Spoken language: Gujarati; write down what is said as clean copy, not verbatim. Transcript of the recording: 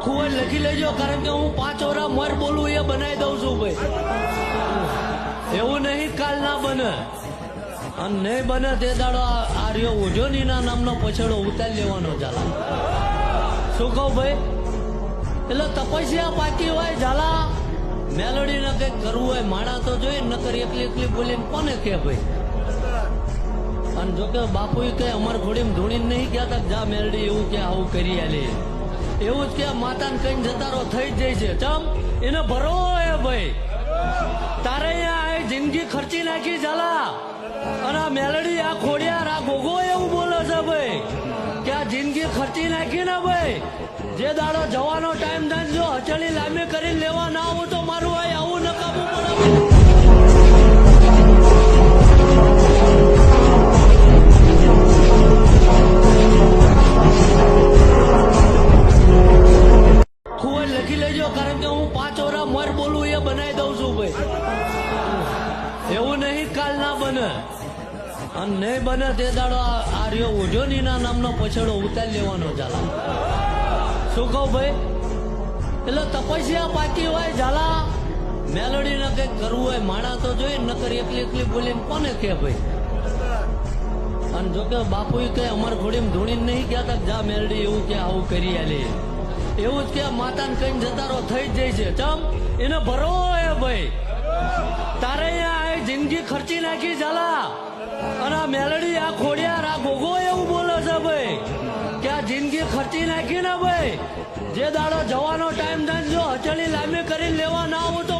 આખું હોય લખી લેજો, કારણ કે હું 5 ઓરા મોર બોલું એ બનાવી દઉં છું ભાઈ. એવું નહીં કાલ ના બને, અને નહીં બને તે દાડો આ રહ્યો ઉજોનીના નામનો પછેડો ઉતારી લેવાનો ઝાલા. શું કહું ભાઈ? એટલે તપસ્યા પાકી હોય ઝાલા, મેલોડી ને કઈક કરવું હોય માણા તો જોઈએ, નકર એકલી એકલી બોલીને કોને કે ભાઈ. અને જોકે બાપુ કે અમારે ઘોડીમાં ધૂણીને નહીં કહેતા જા મેલડી એવું કે આવું કરી આલે, એવું જ કે માતાને કઈ જતારો થઈ જ જાય છે. ચમ એને ભરો હે ભાઈ, તારે અહીંયા જિંદગી ખર્ચી નાખી ઝાલા, અને આ મેલડી આ ખોડિયાર આ ગોગો એવું બોલે છે ભાઈ કે આ જિંદગી ખર્ચી નાખી ને ભાઈ, જે દાડો જવાનો ટાઈમ થાય જો હચેલી લાંબી કરીને લેવા ના આવું તો મારું આ આવું નકામું પડે. લખી લેજો, કારણ કે હું 5 ઓરા મોર બોલું એ બનાવી દઉં છું ભાઈ. એવું નહીં કાલ ના બને, અને નહીં બને તે દાડો આ રહ્યો ઉજોનીના નામનો પછેડો ઉતારી લેવાનો ઝાલા. શું કહું ભાઈ? એટલે તપસ્યા પાકી હોય ઝાલા, મેલોડી ને કઈક કરવું હોય માણા તો જોઈએ, નકર એકલી એકલી બોલીને કોને કે ભાઈ. અને જોકે બાપુ કે અમારે ઘોડીમાં ધૂણીને નહીં કહેતા જા મેલડી એવું કે આવું કરી આલે, એવું જ કે માતાને કઈ જતારો થઈ જ જાય છે. ચમ એને ભરો હે ભાઈ, તારે અહીંયા જિંદગી ખર્ચી નાખી ઝાલા, અને આ મેલડી આ ખોડિયાર આ ગોગો એવું બોલે છે ભાઈ કે આ જિંદગી ખર્ચી નાખી ને ભાઈ, જે દાડો જવાનો ટાઈમ થાય જો હચેલી લાંબી કરીને લેવા ના આવું તો